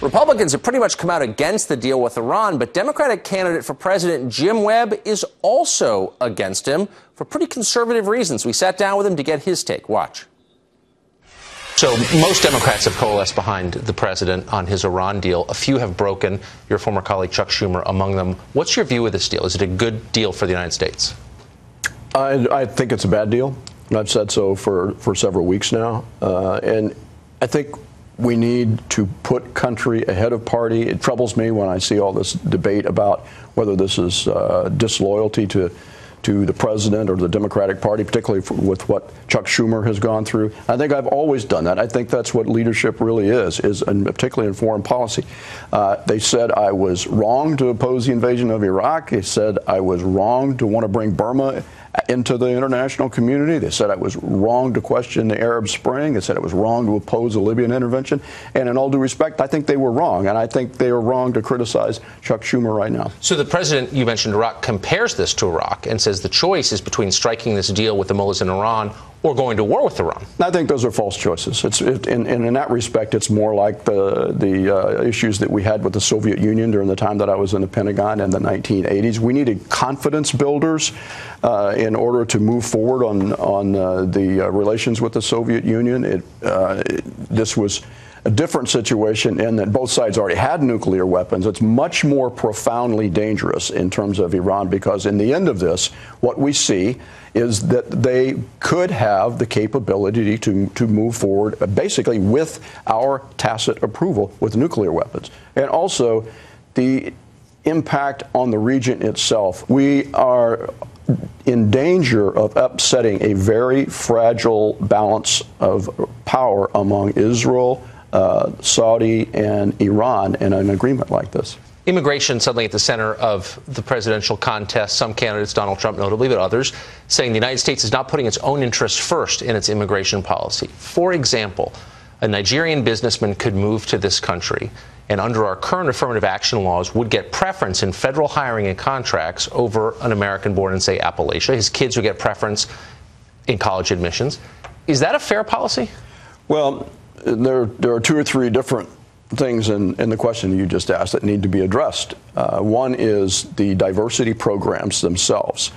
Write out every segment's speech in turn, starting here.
Republicans have pretty much come out against the deal with Iran, but Democratic candidate for president Jim Webb is also against him for pretty conservative reasons. We sat down with him to get his take. Watch. So most Democrats have coalesced behind the president on his Iran deal. A few have broken, your former colleague Chuck Schumer among them. What's your view of this deal? Is it a good deal for the United States? I think it's a bad deal. I've said so for several weeks now. And I think we need to put country ahead of party. It troubles me when I see all this debate about whether this is disloyalty to the president or the Democratic Party, particularly with what Chuck Schumer has gone through. I think I've always done that. I think that's what leadership really is and particularly in foreign policy. They said I was wrong to oppose the invasion of Iraq. They said I was wrong to want to bring Burma into the international community. They said I was wrong to question the Arab Spring. They said I was wrong to oppose the Libyan intervention. And in all due respect, I think they were wrong. And I think they are wrong to criticize Chuck Schumer right now. So the president, you mentioned Iraq, compares this to Iraq and says the choice is between striking this deal with the mullahs in Iran or going to war with Iran. I think those are false choices. In that respect, it's more like the issues that we had with the Soviet Union during the time that I was in the Pentagon in the 1980s. We needed confidence builders in order to move forward on the relations with the Soviet Union. This was a different situation in that both sides already had nuclear weapons. It's much more profoundly dangerous in terms of Iran because in the end of this, what we see is that they could have the capability to move forward basically with our tacit approval with nuclear weapons. And also the impact on the region itself. We are in danger of upsetting a very fragile balance of power among Israel, Saudi, and Iran in an agreement like this. Immigration suddenly at the center of the presidential contest. Some candidates, Donald Trump notably, but others, saying the United States is not putting its own interests first in its immigration policy. For example, a Nigerian businessman could move to this country and under our current affirmative action laws would get preference in federal hiring and contracts over an American born in, say, Appalachia. His kids would get preference in college admissions. Is that a fair policy? Well, there are two or three different things in the question you just asked that need to be addressed. One is the diversity programs themselves,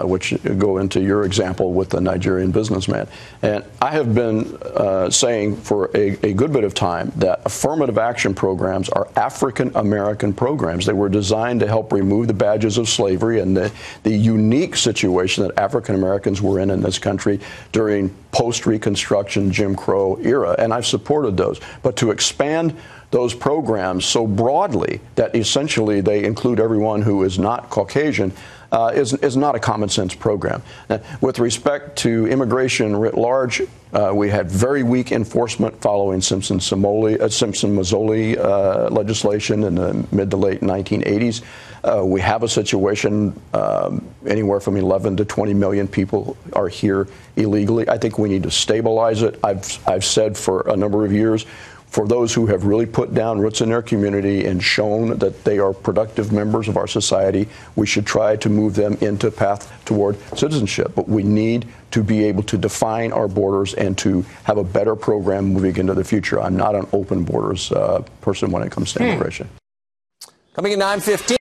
which go into your example with the Nigerian businessman. And I have been saying for a good bit of time that affirmative action programs are African American programs. They were designed to help remove the badges of slavery and the unique situation that African Americans were in this country during post-Reconstruction Jim Crow era. And I've supported those. But to expand those programs so broadly that essentially they include everyone who is not Caucasian is not a common sense program. With respect to immigration writ large, we had very weak enforcement following Simpson-Mazzoli legislation in the mid to late 1980s. We have a situation anywhere from 11 to 20 million people are here illegally. I think we need to stabilize it. I've said for a number of years, for those who have really put down roots in their community and shown that they are productive members of our society, we should try to move them into a path toward citizenship. But we need to be able to define our borders and to have a better program moving into the future. I'm not an open borders person when it comes to immigration. Coming at 9:15.